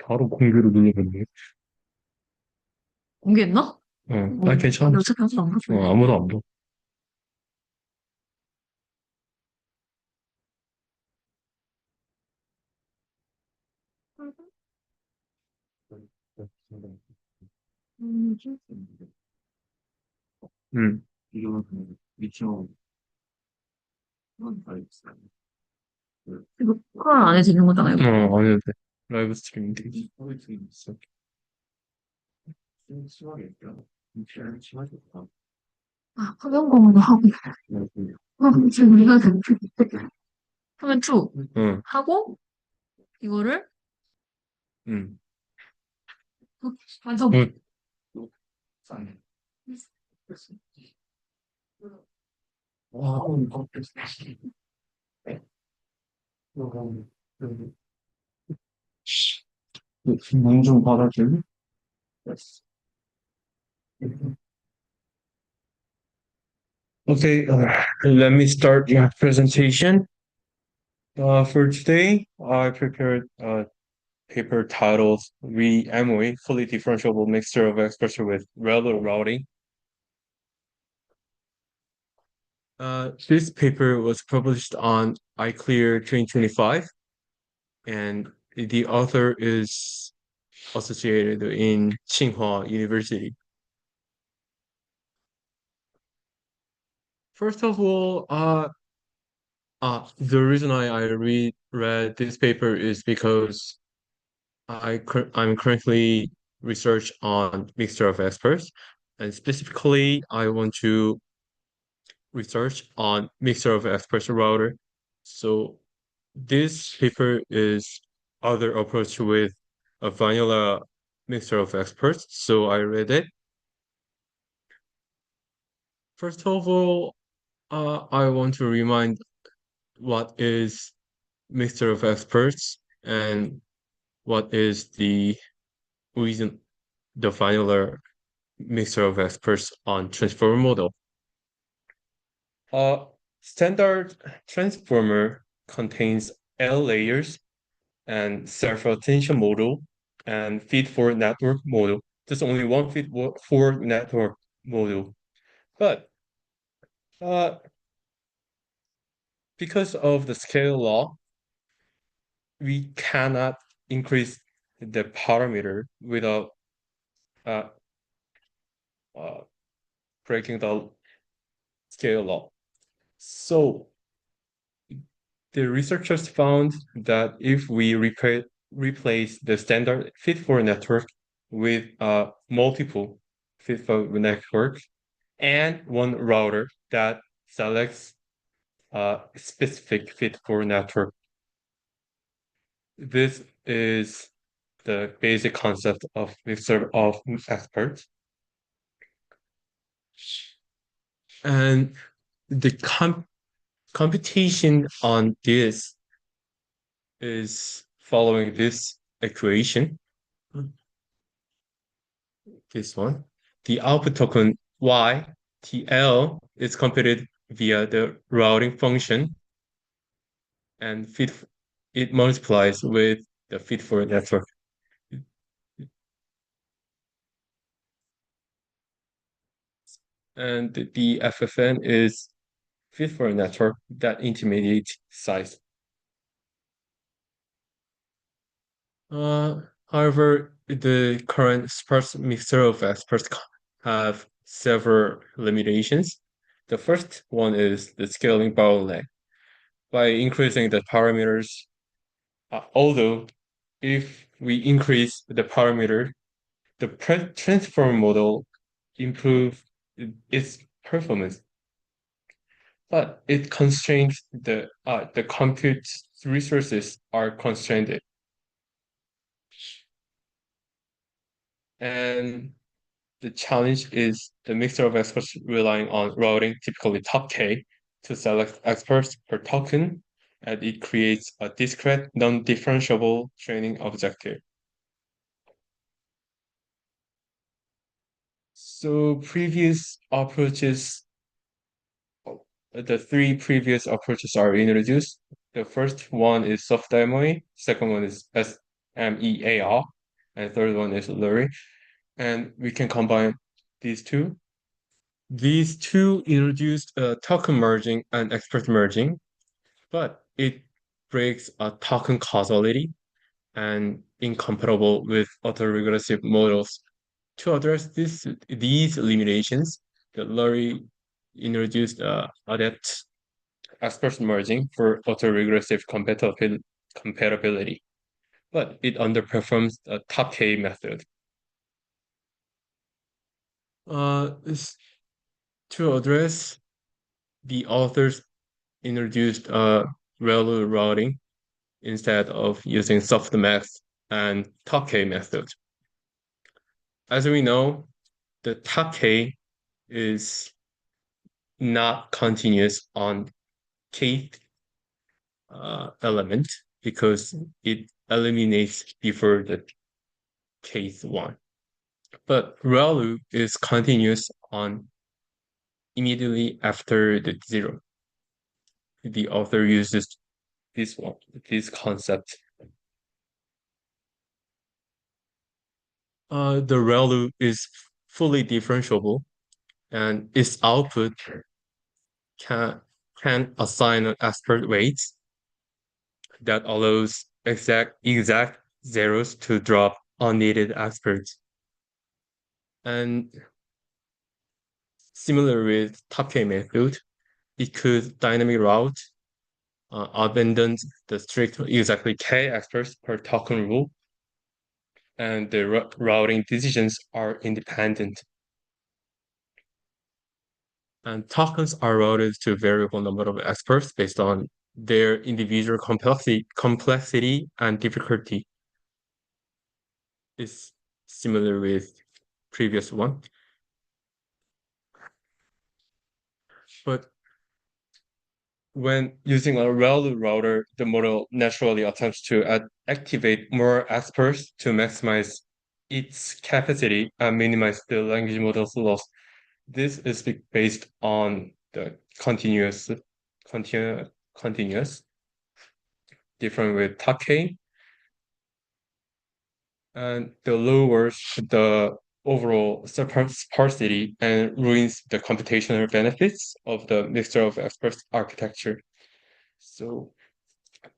바로 공개로 눌러버리네. 공개했나? 아, 괜찮아. 어차피 아무도 안 봤어. 아무도 안 봐. 응. 이거 컬 안에 되는 거잖아요. 안 해도 돼. 라이브 스트리밍 되지. 아, 화면 공유도 하고. 지금 이거 화면 2 응, 하고, 이거를, 응. 완성. 굿. 문좀 받아줄래? Okay, let me start my presentation. For today, I prepared a paper titled REMOE, fully differentiable mixture of expression with RELU routing. This paper was published on iClear 2025, and the author is associated in Tsinghua University. First of all, the reason I read this paper is because I'm currently research on mixture of experts, and specifically I want to research on mixture of experts router. So this paper is other approach with a vanilla mixture of experts. So I read it. First of all, I want to remind what is mixture of experts and what is the reason the vanilla mixture of experts on transformer model. A standard transformer contains L layers and self-attention model and feed-forward network model. There's only one feed-forward network model. But uh, because of the scale law, we cannot increase the parameter without uh, uh, breaking the scale law. So the researchers found that if we replace the standard fit-for network with multiple fit-for network and one router that selects a specific fit-for network, this is the basic concept of mixture of experts. And the computation on this is following this equation, this one. The output token y, TL, is computed via the routing function and it multiplies with the fit for network. And the FFN is fit for network, that intermediate size. However, the current sparse mixture of experts have several limitations. The first one is the scaling bottleneck. By increasing the parameters, although if we increase the parameter, the transform model improve its performance, but it constrains the compute resources are constrained. And the challenge is the mixture of experts relying on routing, typically top K, to select experts per token, and it creates a discrete, non-differentiable training objective. So the three previous approaches are introduced. The first one is soft memory, second one is SMEAR, and third one is blurry. And we can combine these two. These two introduced token merging and expert merging, but it breaks a token causality and incompatible with autoregressive models. To address these limitations, the Lurie introduced adept expert merging for autoregressive compatibility, but it underperforms the top K method. To address, the authors introduced RELU routing instead of using softmax and top K method. As we know, the top K is not continuous on kth element because it eliminates before the kth one. But ReLU is continuous on immediately after the zero. The author uses this concept. The ReLU is fully differentiable, and its output can assign an expert weights that allows exact zeros to drop unneeded experts. And similar with top K method, it could dynamic route abandon the strict exactly K experts per token rule, and the routing decisions are independent. And tokens are routed to variable number of experts based on their individual complexity and difficulty. Is similar with previous one. But when using a ReLU router, the model naturally attempts to activate more experts to maximize its capacity and minimize the language model's loss. This is based on the continuous, different with Take, and the lowers the overall sparsity and ruins the computational benefits of the mixture of experts architecture. So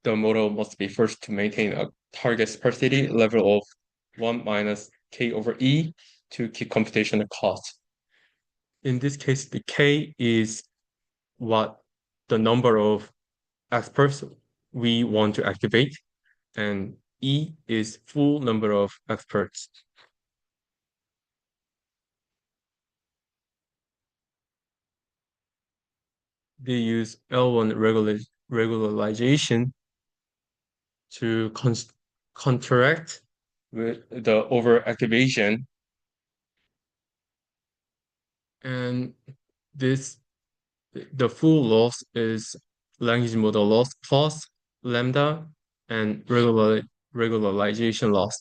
the model must be first to maintain a target sparsity level of 1 minus k over e to keep computational cost. In this case, the k is what the number of experts we want to activate, and e is full number of experts. They use L1 regularization to counteract with the overactivation, and the full loss is language model loss plus lambda and regularization loss.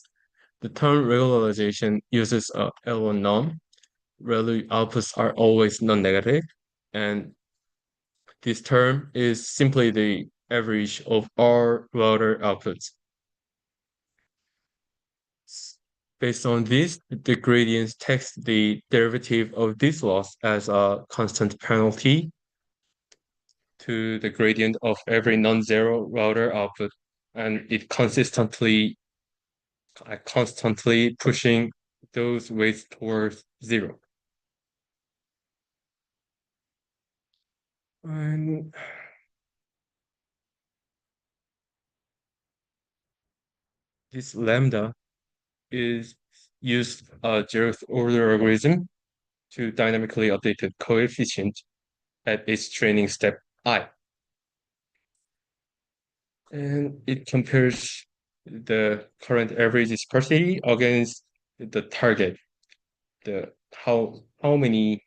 The term regularization uses a L1 norm. ReLU outputs are always non-negative, and this term is simply the average of all router outputs. Based on this, the gradient takes the derivative of this loss as a constant penalty to the gradient of every non-zero router output, and it constantly pushing those weights towards zero. And this lambda is used a zeroth order algorithm to dynamically update the coefficient at its training step I. And it compares the current average sparsity against the target, the how many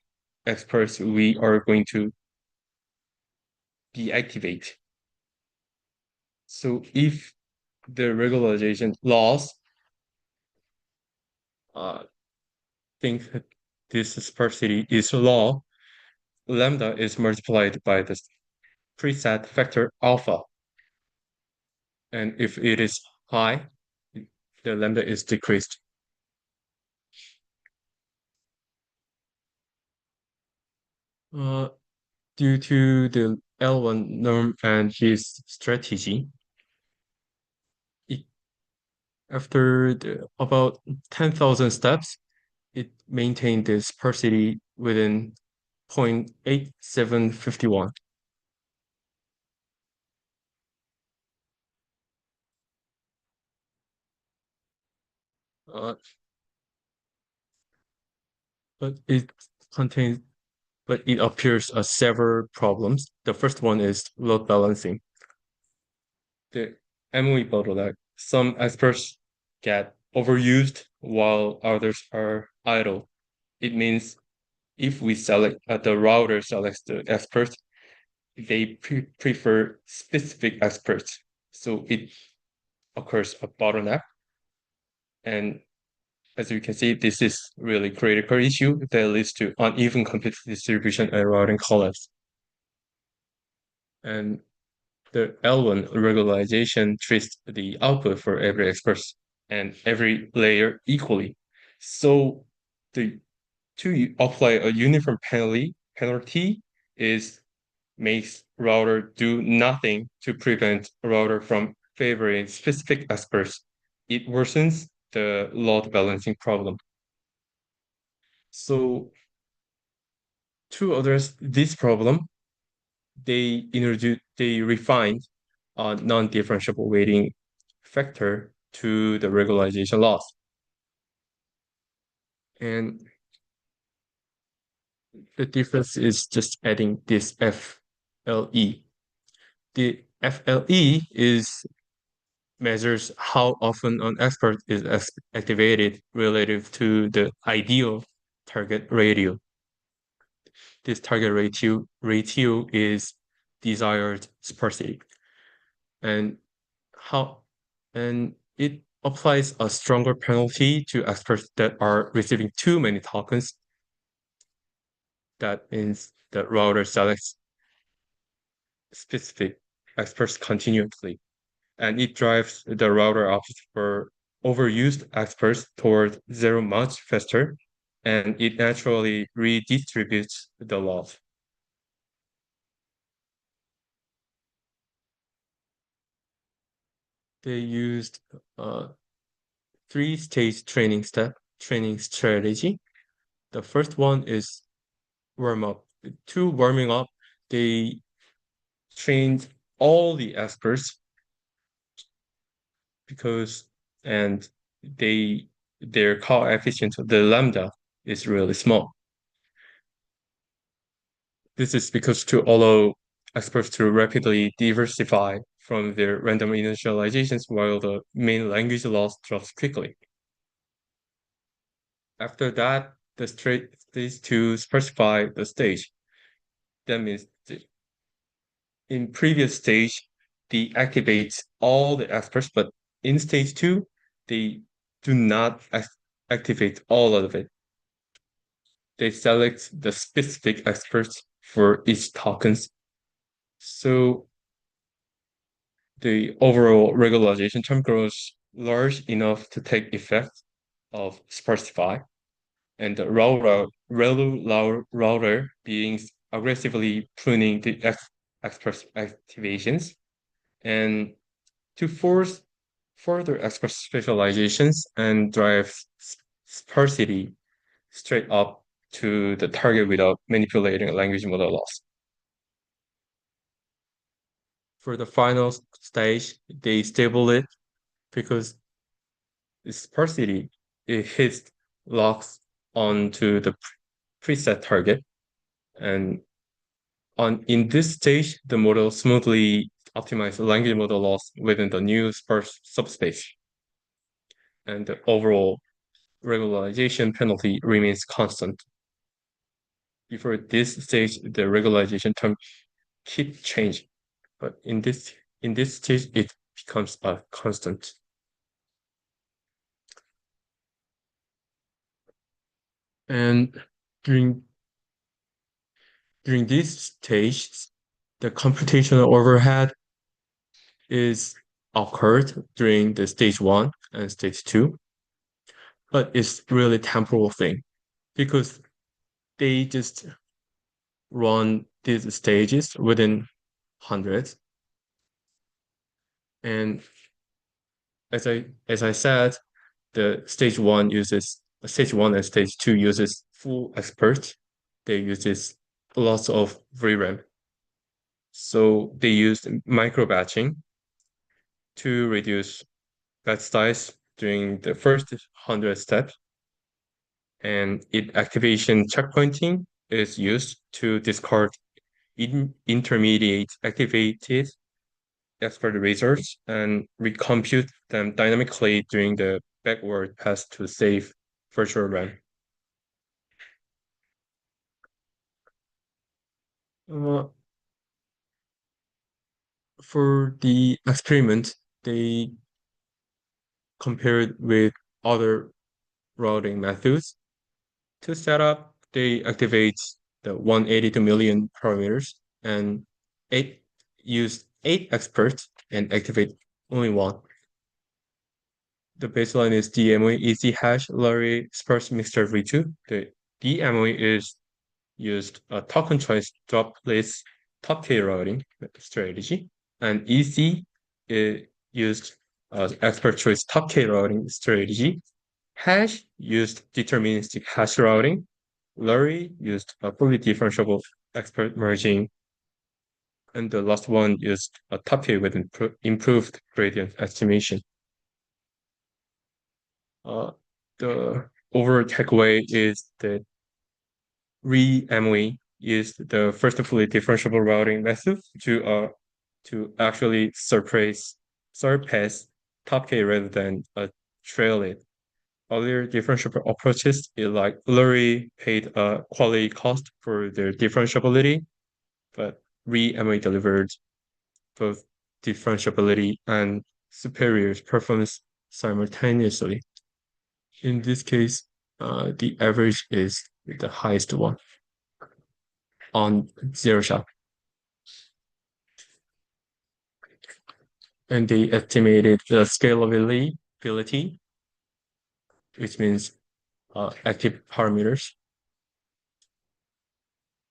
experts we are going to deactivate. So if the regularization loss think that this sparsity is low, lambda is multiplied by the preset factor alpha. And if it is high, the lambda is decreased. Uh, Due to the L1 norm and his strategy, it, after about 10,000 steps, it maintained this sparsity within 0.8751. Uh, but it contains, but it appears several problems. The first one is load balancing. The MOE bottleneck. Some experts get overused while others are idle. It means if we select the router selects the experts, they prefer specific experts. So it occurs a bottleneck. And as you can see, this is really critical issue that leads to uneven compute distribution and routing collapse. And the L1 regularization treats the output for every expert and every layer equally. So the to apply a uniform penalty is makes router do nothing to prevent router from favoring specific experts. It worsens the load balancing problem. So to address this problem, they refined a non-differentiable weighting factor to the regularization loss. And the difference is just adding this FLE. The FLE is measures how often an expert is activated relative to the ideal target ratio. This target ratio is desired sparsity, and how and it applies a stronger penalty to experts that are receiving too many tokens. That means the router selects specific experts continuously, and it drives the router options for overused experts toward zero much faster, and it naturally redistributes the loss. They used a three-stage training strategy. The first one is warm up. To warming up, they trained all the experts because and they their coefficient, the lambda, is really small. This is because to allow experts to rapidly diversify from their random initializations while the main language loss drops quickly. After that, the straight is to specify the stage. That means in previous stage, they activate all the experts, but in stage two, they do not activate all of it. They select the specific experts for each tokens. So the overall regularization term grows large enough to take effect of sparsify, and the RELU router being aggressively pruning the express activations, and to force further express specializations and drive sparsity straight up to the target without manipulating language model loss. For the final stage, they stable it because the sparsity it hits locks onto the preset target, and on in this stage, the model smoothly optimizes the language model loss within the new sparse subspace, and the overall regularization penalty remains constant. Before this stage, the regularization term keep changing, but in this stage, it becomes a constant. And during during this stage, the computational overhead is occurred during the stage 1 and stage 2, but it's really temporal thing because they just run these stages within hundreds. And as I said, the stage 1 and stage 2 uses full experts. They uses lots of VRAM. So they used micro batching to reduce batch size during the first 100 steps, and activation checkpointing is used to discard intermediate activated expert results and recompute them dynamically during the backward pass to save virtual RAM. Uh, for the experiment, they compared with other routing methods. To set up, they activate the 182 million parameters and use 8 experts and activate only one. The baseline is DMOE easy hash Lorry sparse mixture v2. The DMOE is used a token choice droplets top K routing strategy, and EC is used expert choice top K routing strategy. Hash used deterministic hash routing. Lorry used a fully differentiable expert merging. And the last one used a top K with improved gradient estimation. The overall takeaway is that REMOE is the first fully differentiable routing method to actually surpass top K rather than trail it. Earlier differentiable approaches, like Lurie paid a quality cost for their differentiability, but REMOE delivered both differentiability and superior performance simultaneously. In this case, the average is the highest one on zero shot. And they estimated the scalability, which means active parameters.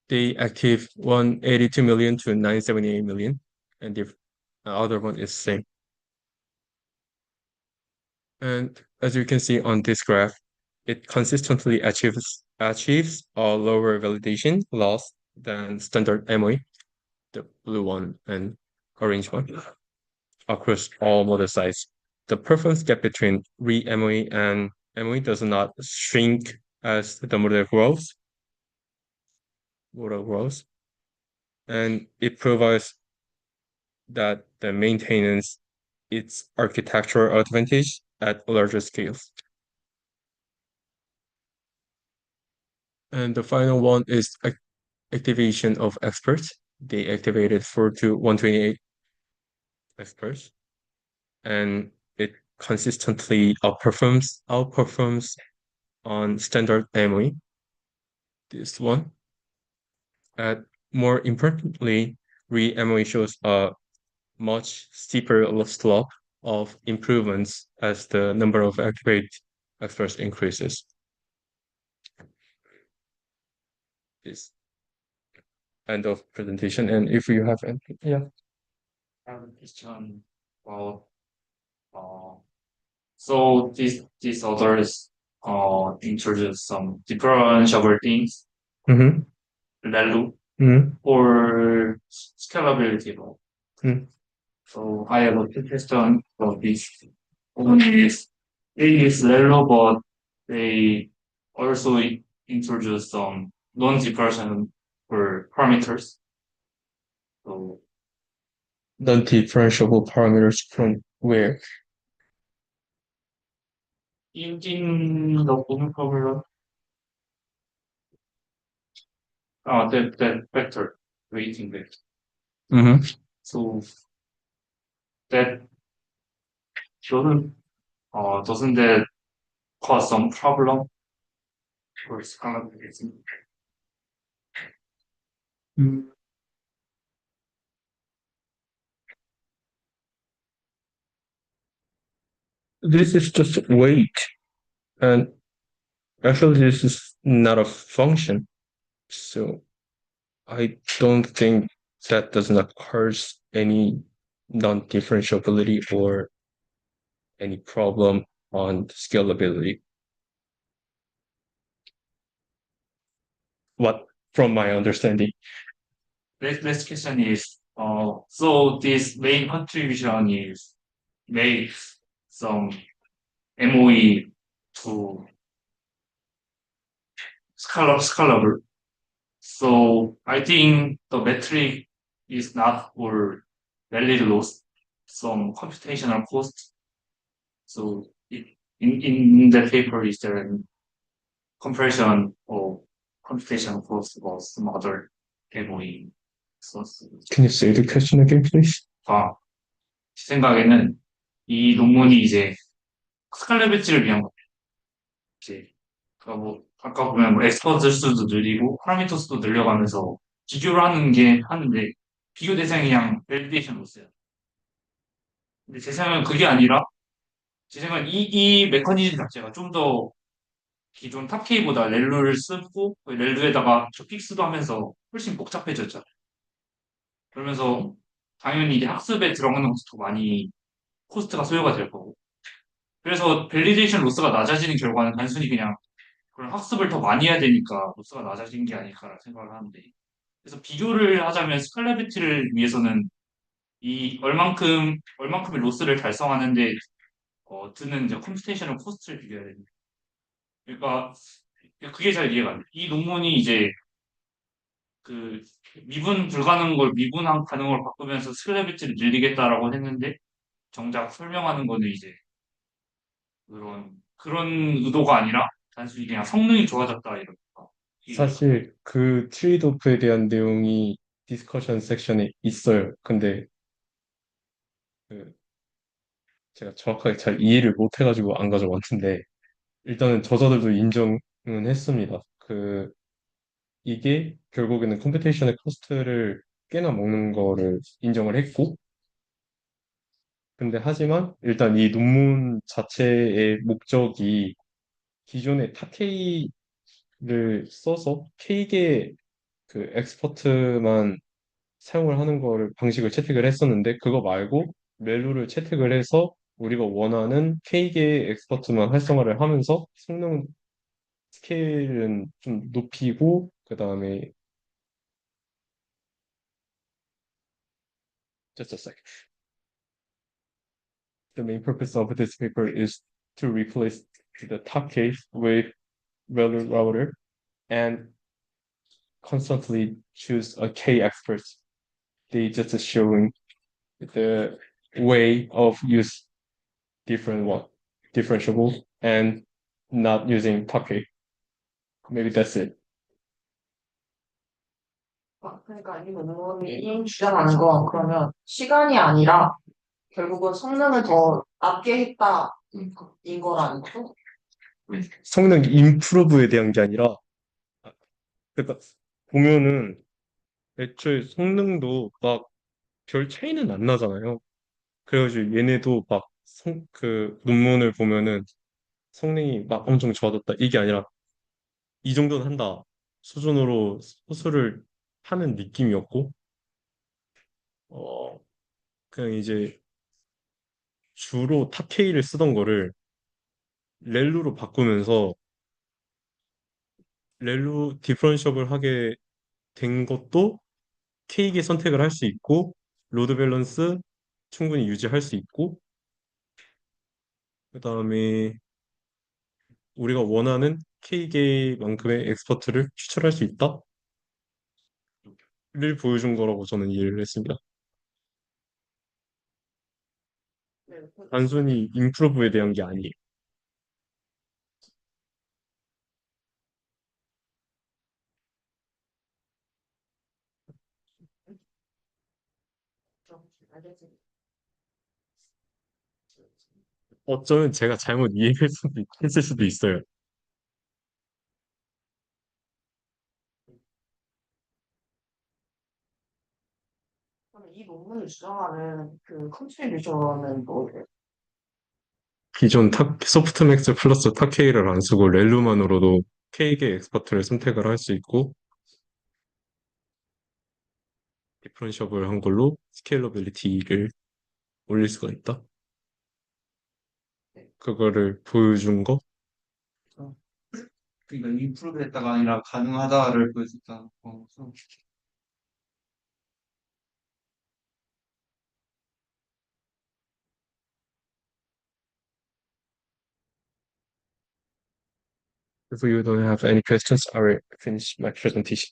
They active 182 million to 978 million, and the other one is same. And as you can see on this graph, it consistently achieves a lower validation loss than standard MOE, the blue one and orange one, across all model size. The performance gap between REMOE and MOE does not shrink as the model grows, and it provides that the maintenance its architectural advantage at larger scales. And the final one is activation of experts. They activated 4 to 128 experts, and it consistently outperforms on standard MOE. This one. And more importantly, MOE shows a much steeper slope of improvements as the number of activate experts increases. This end of presentation. And if you have anything, yeah. I have a question about uh, so these authors introduced some differentiable things, Mm-hmm. RELU Mm-hmm. or scalability. Mm-hmm. So I have a question about this. One is they use RELU, but they also introduced some non-differentiable parameters. So Non-differentiable parameters from where? in the open formula, that vector weighting vector. Mm-hmm. So that doesn't that cause some problem for scalability? Mm. this is just weight, and actually this is not a function. So I don't think that does not cause any non-differentiability or any problem on scalability. What from my understanding. Next question is, so this main contribution is made some MOE to scalable. So I think the metric is not for valid loss, some computational cost. So in the paper, is there any comparison of computational cost or some other MOE source? Can you say the question again, please? 아, 제 생각에는 이 논문이 이제 스칼레비치를 위한 거. 이제 그러니까 뭐 아까 보면 뭐 엑스퍼트 수도 늘리고 파라미터 수도 늘려가면서 비교를 하는 게 하는데 비교 대상이 그냥 밸리데이션 로스야. 근데 제 생각엔 그게 아니라 제 생각엔 이 메커니즘 자체가 좀 더 기존 탑K보다 렐루를 쓰고 그 렐루에다가 저 픽스도 하면서 훨씬 복잡해졌잖아. 그러면서 당연히 이제 학습에 들어가는 것도 더 많이 코스트가 소요가 될 거고. 그래서 밸리데이션 로스가 낮아지는 결과는 단순히 그냥 그런 학습을 더 많이 해야 되니까 로스가 낮아진 게 아닐까라는 생각을 하는데. 그래서 비교를 하자면 스칼레비티를 위해서는 이 얼만큼의 로스를 달성하는데 드는 이제 컴퓨테이셔널 코스트를 비교해야 됩니다. 그러니까 그게 잘 이해가 안 돼. 이 논문이 이제 그 미분 불가능한 걸 미분 가능을 바꾸면서 스칼레비티를 늘리겠다라고 했는데 정작 설명하는 거는 이제 그런 의도가 아니라 단순히 그냥 성능이 좋아졌다 이러니까. 사실 그 트레이드오프에 대한 내용이 디스커션 섹션에 있어요. 근데 그 제가 정확하게 잘 이해를 못 해가지고 안 가져왔는데 일단은 저자들도 인정은 했습니다. 이게 결국에는 컴퓨테이션의 코스트를 꽤나 먹는 거를 인정을 했고 근데 하지만 일단 이 논문 자체의 목적이 기존의 타 K를 써서 K계 그 엑스퍼트만 사용을 하는 거를 방식을 채택을 했었는데 그거 말고 렐루를 채택을 해서 우리가 원하는 K계 엑스퍼트만 활성화를 하면서 성능 스케일은 좀 높이고 그다음에 just a sec. The main purpose of this paper is to replace the top case with value router and constantly choose a K experts. They just showing the way of use different one, differentiable and not using top K. Maybe that's it. 그러니까 이 논문이 주장하는 건 그러면 시간이 아니라 결국은 성능을 더 낮게 했다 인 거라는 거죠? 성능 임프로브에 대한 게 아니라 그러니까 보면은 애초에 성능도 막 별 차이는 안 나잖아요. 그래가지고 얘네도 막 그 논문을 보면은 성능이 막 엄청 좋아졌다 이게 아니라 이 정도는 한다 수준으로 호수를 하는 느낌이었고 어 그냥 이제 주로 탑K를 쓰던 거를 렐루로 바꾸면서 렐루 디퍼런셜을 하게 된 것도 K계 선택을 할 수 있고 로드 밸런스 충분히 유지할 수 있고 그다음에 우리가 원하는 K계만큼의 엑스퍼트를 추출할 수 있다를 보여준 거라고 저는 이해를 했습니다. 네, 단순히 임프로브에 대한 게 아니에요. 알겠습니다. 어쩌면 제가 잘못 이해했을 수도 있어요. 그럼 이 논문을 주장하는 그 컨트리뷰션은 뭐예요? 기존 소프트맥스 플러스 탁케이를 안 쓰고 렐루만으로도 K계 엑스퍼트를 선택을 할 수 있고 디퍼런셔블 한 걸로 스케일러빌리티를 올릴 수가 있다. 그거를 보여준 거? 그러니까 임프루브 했다가 아니라 가능하다를 보여줬다. If you don't have any questions, I will finish my presentation.